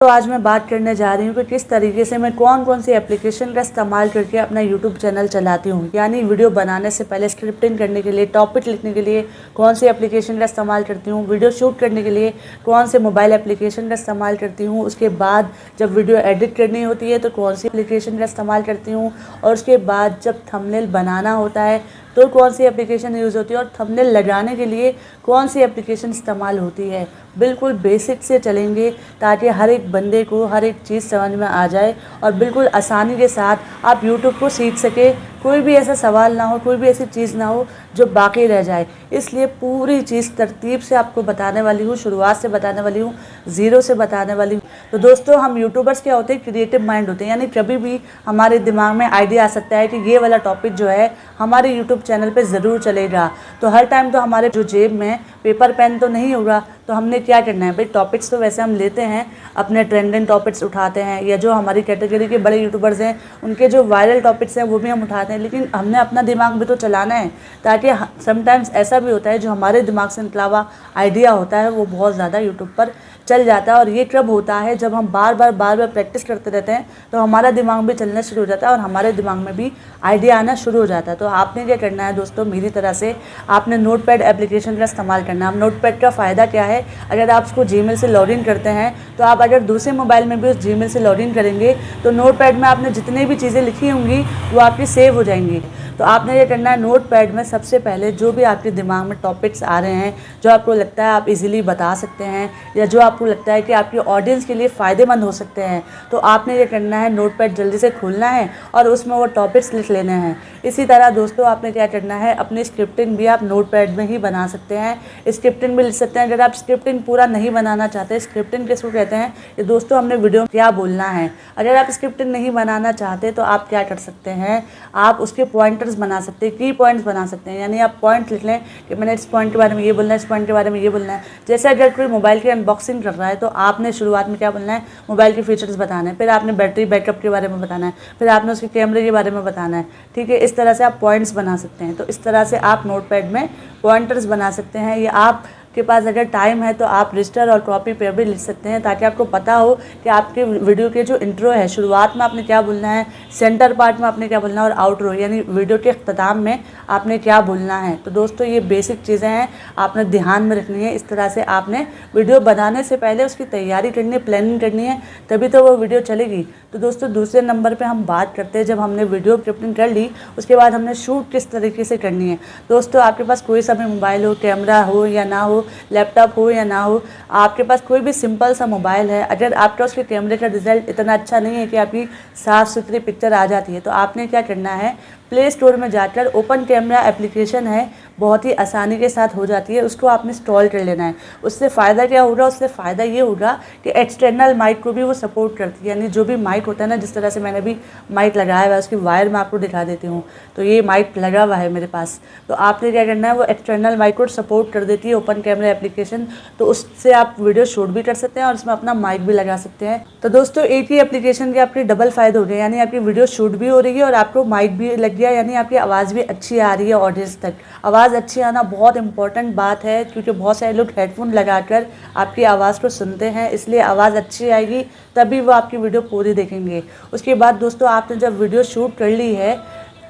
तो आज मैं बात करने जा रही हूँ कि किस तरीके से मैं कौन कौन सी एप्लीकेशन का इस्तेमाल करके अपना यूट्यूब चैनल चलाती हूँ। यानी वीडियो बनाने से पहले स्क्रिप्टिंग करने के लिए, टॉपिक लिखने के लिए कौन सी एप्लीकेशन का इस्तेमाल करती हूँ, वीडियो शूट करने के लिए कौन से मोबाइल एप्लीकेशन का इस्तेमाल करती हूँ, उसके बाद जब वीडियो एडिट करनी होती है तो कौन सी एप्लीकेशन का इस्तेमाल करती हूँ, और उसके बाद जब थंबनेल बनाना होता है तो कौन सी एप्लीकेशन यूज़ होती है, और थंबनेल लगाने के लिए कौन सी एप्लीकेशन इस्तेमाल होती है। बिल्कुल बेसिक से चलेंगे ताकि हर एक बंदे को हर एक चीज़ समझ में आ जाए और बिल्कुल आसानी के साथ आप यूट्यूब को सीख सके। कोई भी ऐसा सवाल ना हो, कोई भी ऐसी चीज़ ना हो जो बाकी रह जाए। इसलिए पूरी चीज़ तरतीब से आपको बताने वाली हूँ, शुरुआत से बताने वाली हूँ, ज़ीरो से बताने वाली हूँ। तो दोस्तों, हम यूट्यूबर्स क्या होते हैं, क्रिएटिव माइंड होते हैं। यानी कभी भी हमारे दिमाग में आइडिया आ सकता है कि ये वाला टॉपिक जो है हमारे यूट्यूब चैनल पे ज़रूर चलेगा। तो हर टाइम तो हमारे जो जेब में पेपर पेन तो नहीं होगा, तो हमने क्या करना है भाई, टॉपिक्स तो वैसे हम लेते हैं, अपने ट्रेंडिंग टॉपिक्स उठाते हैं, या जो हमारी कैटेगरी के बड़े यूट्यूबर्स हैं उनके जो वायरल टॉपिक्स हैं वो भी हम उठाते हैं। लेकिन हमने अपना दिमाग भी तो चलाना है, ताकि समटाइम्स ऐसा भी होता है जो हमारे दिमाग से निकला हुआ आइडिया होता है वो बहुत ज़्यादा यूट्यूब पर चल जाता है। और ये कब होता है, जब हम बार बार प्रैक्टिस करते रहते हैं तो हमारा दिमाग भी चलना शुरू हो जाता है और हमारे दिमाग में भी आइडिया आना शुरू हो जाता है। तो आपने क्या करना है दोस्तों, मेरी तरह से आपने नोटपैड एप्लीकेशन का इस्तेमाल करना है। अब नोटपैड का फ़ायदा क्या है, अगर आप उसको जीमेल से लॉगिन करते हैं तो आप अगर दूसरे मोबाइल में भी उस जीमेल से लॉगिन करेंगे तो नोटपैड में आपने जितनी भी चीज़ें लिखी होंगी वो आपकी सेव हो जाएंगी। तो आपने ये करना है, नोटपैड में सबसे पहले जो भी आपके दिमाग में टॉपिक्स आ रहे हैं, जो आपको लगता है आप इजीली बता सकते हैं, या जो आपको लगता है कि आपकी ऑडियंस के लिए फ़ायदेमंद हो सकते हैं, तो आपने ये करना है, नोटपैड जल्दी से खोलना है और उसमें वो टॉपिक्स लिख लेने हैं। इसी तरह दोस्तों, आपने क्या करना है, अपनी स्क्रिप्टिंग भी आप नोटपैड में ही बना सकते हैं, स्क्रिप्टिंग भी लिख सकते हैं। अगर आप स्क्रिप्टिंग पूरा नहीं बनाना चाहते, स्क्रिप्टिंग किसको कहते हैं कि दोस्तों हमने वीडियो में क्या बोलना है, अगर आप स्क्रिप्टिंग नहीं बनाना चाहते तो आप क्या कर सकते हैं, आप उसके पॉइंटर्स बना सकते हैं, की पॉइंट्स बना सकते हैं। यानी आप पॉइंट लिख लें कि मैंने इस पॉइंट के बारे में ये बोलना है, इस पॉइंट के बारे में ये बोलना है। जैसे अगर कोई मोबाइल की अनबॉक्सिंग कर रहा है तो आपने शुरुआत में क्या बोलना है, मोबाइल के फीचर्स बताना है, फिर आपने बैटरी बैकअप के बारे में बताना है, फिर आपने उसके कैमरे के बारे में बताना है। ठीक है, इस तरह से आप पॉइंट्स बना सकते हैं। तो इस तरह से आप नोटपैड में पॉइंटर्स बना सकते हैं, या आप के पास अगर टाइम है तो आप रजिस्टर और कॉपी पे भी लिख सकते हैं, ताकि आपको पता हो कि आपके वीडियो के जो इंट्रो है, शुरुआत में आपने क्या बोलना है, सेंटर पार्ट में आपने क्या बोलना है, और आउटरो यानी वीडियो के अख्ताम में आपने क्या बोलना है। तो दोस्तों, ये बेसिक चीज़ें हैं, आपने ध्यान में रखनी है। इस तरह से आपने वीडियो बनाने से पहले उसकी तैयारी करनी है, प्लानिंग करनी है, तभी तो वो वीडियो चलेगी। तो दोस्तों, दूसरे नंबर पर हम बात करते हैं, जब हमने वीडियो क्लिपिंग कर ली उसके बाद हमने शूट किस तरीके से करनी है। दोस्तों, आपके पास कोई सा भी मोबाइल हो, कैमरा हो या ना हो, लैपटॉप हो या ना हो, आपके पास कोई भी सिंपल सा मोबाइल है, अगर आपका उसके कैमरे का रिजल्ट इतना अच्छा नहीं है कि आपकी साफ़ सुथरी पिक्चर आ जाती है, तो आपने क्या करना है, प्ले स्टोर में जाकर ओपन कैमरा एप्लीकेशन है, बहुत ही आसानी के साथ हो जाती है, उसको आपने इंस्टॉल कर लेना है। उससे फ़ायदा क्या होगा, उससे फ़ायदा ये होगा कि एक्सटर्नल माइक को भी वो सपोर्ट करती है। यानी जो भी माइक होता है ना, जिस तरह से मैंने भी माइक लगाया हुआ है, उसकी वायर मैं आपको दिखा देती हूँ। तो ये माइक लगा हुआ है मेरे पास, तो आपने क्या करना है, वो एक्सटर्नल माइक को सपोर्ट कर देती है ओपन कैमरा एप्लीकेशन। तो उससे आप वीडियो शूट भी कर सकते हैं और उसमें अपना माइक भी लगा सकते हैं। तो दोस्तों, एक ही एप्लीकेशन के आपके डबल फ़ायदे हो गए, यानी आपकी वीडियो शूट भी हो रही है और आपको माइक भी लग गया, यानी आपकी आवाज़ भी अच्छी आ रही है ऑडियंस तक। आवाज़ अच्छी आना बहुत इंपॉर्टेंट बात है, क्योंकि बहुत सारे लोग हेडफोन लगाकर आपकी आवाज़ को सुनते हैं, इसलिए आवाज़ अच्छी आएगी तभी वो आपकी वीडियो पूरी देखेंगे। उसके बाद दोस्तों, आपने जब वीडियो शूट कर ली है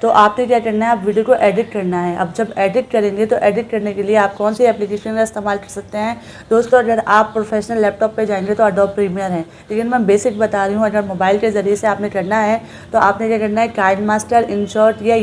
तो आपने क्या करना है, आप वीडियो को एडिट करना है। अब जब एडिट करेंगे तो एडिट करने के लिए आप कौन सी एप्लीकेशन का इस्तेमाल कर सकते हैं दोस्तों, अगर आप प्रोफेशनल लैपटॉप पे जाएंगे तो एडोब प्रीमियर है, लेकिन मैं बेसिक बता रही हूँ। अगर मोबाइल के ज़रिए से आपने करना है तो आपने क्या करना है, काइनमास्टर, इनशॉट या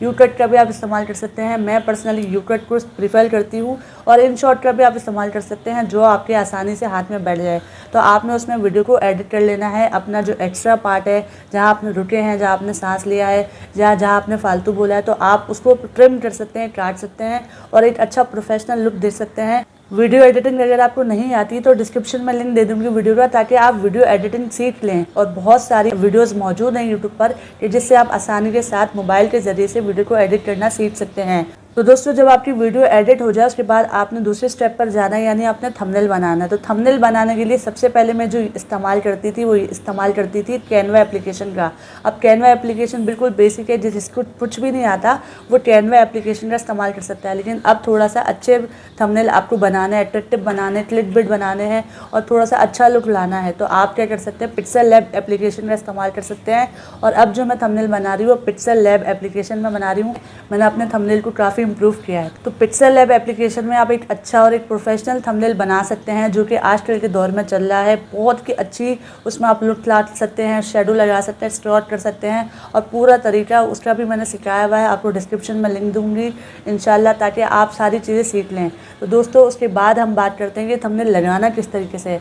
यूकट का भी आप इस्तेमाल कर सकते हैं। मैं पर्सनली यूकट को प्रीफर करती हूँ, और इनशॉट का भी आप इस्तेमाल कर सकते हैं, जो आपके आसानी से हाथ में बैठ जाए। तो आपने उसमें वीडियो को एडिट कर लेना है, अपना जो एक्स्ट्रा पार्ट है, जहाँ आपने रुके हैं, जहाँ आपने सांस लिया है, जहाँ आपने फालतू बोला है, तो आप उसको ट्रिम कर सकते हैं, काट सकते हैं और एक अच्छा प्रोफेशनल लुक दे सकते हैं। वीडियो एडिटिंग अगर आपको नहीं आती तो डिस्क्रिप्शन में लिंक दे दूंगी वीडियो का, ताकि आप वीडियो एडिटिंग सीख लें। और बहुत सारी वीडियोस मौजूद हैं यूट्यूब पर, जिससे आप आसानी के साथ मोबाइल के ज़रिए से वीडियो को एडिट करना सीख सकते हैं। तो दोस्तों जब आपकी वीडियो एडिट हो जाए उसके बाद आपने दूसरे स्टेप पर जाना है, यानी आपने थंबनेल बनाना है। तो थंबनेल बनाने के लिए सबसे पहले मैं जो इस्तेमाल करती थी कैनवा एप्लीकेशन का। अब कैनवा एप्लीकेशन बिल्कुल बेसिक है, जिसको कुछ भी नहीं आता वो कैनवा एप्लीकेशन का इस्तेमाल कर सकता है। लेकिन अब थोड़ा सा अच्छे थंबनेल आपको बनाने हैं, अट्रैक्टिव बनाने, क्लिकबिट बनाने हैं और थोड़ा सा अच्छा लुक लाना है, तो आप क्या कर सकते हैं, पिक्सेल लैब एप्लीकेशन का इस्तेमाल कर सकते हैं। और अब जो मैं थंबनेल बना रही हूँ वो पिक्सेल लैब एप्लीकेशन में बना रही हूँ। मैंने अपने थंबनेल को काफ़ी इम्प्रूव किया है। तो पिक्सेल लैब एप्लीकेशन में आप एक अच्छा और एक प्रोफेशनल थंबनेल बना सकते हैं, जो कि आजकल के दौर में चल रहा है। बहुत की अच्छी उसमें आप लुक ला सकते हैं, शेडो लगा सकते हैं, स्टॉर्ट कर सकते हैं और पूरा तरीका उसका भी मैंने सिखाया हुआ है। आपको डिस्क्रिप्शन में लिंक दूंगी इंशाल्लाह, ताकि आप सारी चीज़ें सीख लें। तो दोस्तों उसके बाद हम बात करते हैं कि थंबनेल लगाना किस तरीके से है।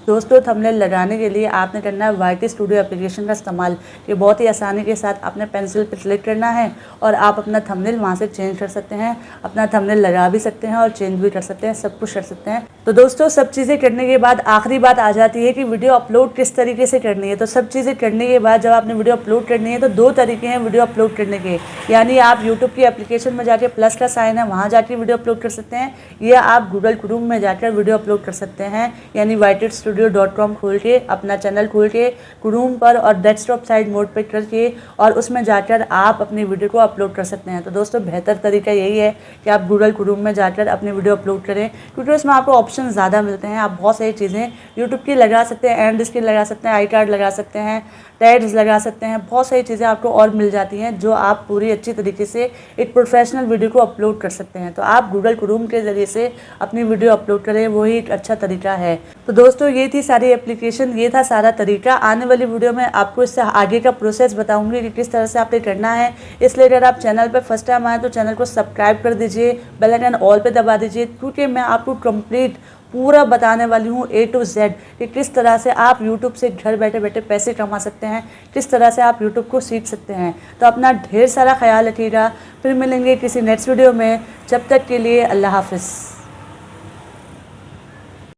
दोस्तों थंबनेल लगाने के लिए आपने करना है YT स्टूडियो एप्लीकेशन का इस्तेमाल। ये बहुत ही आसानी के साथ आपने पेंसिल पर क्लिक करना है और आप अपना थंबनेल वहाँ से चेंज कर सकते हैं। अपना थंबनेल लगा भी सकते हैं और चेंज भी कर सकते हैं, सब कुछ कर सकते हैं। तो दोस्तों सब चीज़ें करने के बाद आखिरी बात आ जाती है कि वीडियो अपलोड किस तरीके से करनी है। तो सब चीज़ें करने के बाद जब आपने वीडियो अपलोड करनी है तो 2 तरीके हैं वीडियो अपलोड करने के। यानी आप यूट्यूब की एप्लीकेशन में जाके प्लस का साइन है वहाँ जाके वीडियो अपलोड कर सकते हैं, या आप गूगल क्रोम में जाकर वीडियो अपलोड कर सकते हैं। यानी ytstudio.com खोल के अपना चैनल खोल के क्रोम पर और डेस्कटॉप साइड मोड पर करके और उसमें जाकर आप अपनी वीडियो को अपलोड कर सकते हैं। तो दोस्तों बेहतर तरीका यही है कि आप गूगल क्रोम में जाकर अपनी वीडियो अपलोड करें, क्योंकि उसमें आपको ऑप्शन ज़्यादा मिलते हैं। आप बहुत सारी चीज़ें यूट्यूब की लगा सकते हैं, एंड स्क्रीन लगा सकते हैं, आई कार्ड लगा सकते हैं, टैग्स लगा सकते हैं, बहुत सारी चीज़ें आपको और मिल जाती हैं जो आप पूरी अच्छी तरीके से एक प्रोफेशनल वीडियो को अपलोड कर सकते हैं। तो आप गूगल क्रोम के ज़रिए से अपनी वीडियो अपलोड करें, वही एक अच्छा तरीका है। तो दोस्तों ये थी सारी एप्लीकेशन, ये था सारा तरीका। आने वाली वीडियो में आपको इससे आगे का प्रोसेस बताऊंगी कि किस तरह से आपने करना है। इसलिए अगर आप चैनल पर फर्स्ट टाइम आए तो चैनल को सब्सक्राइब कर दीजिए, बेल आइकन ऑल पे दबा दीजिए, क्योंकि मैं आपको कंप्लीट पूरा बताने वाली हूँ A to Z कि किस तरह से आप YouTube से घर बैठे बैठे पैसे कमा सकते हैं, किस तरह से आप YouTube को सीख सकते हैं। तो अपना ढेर सारा ख्याल रखिएगा, फिर मिलेंगे किसी नेक्स्ट वीडियो में। जब तक के लिए अल्लाह हाफ़िज़।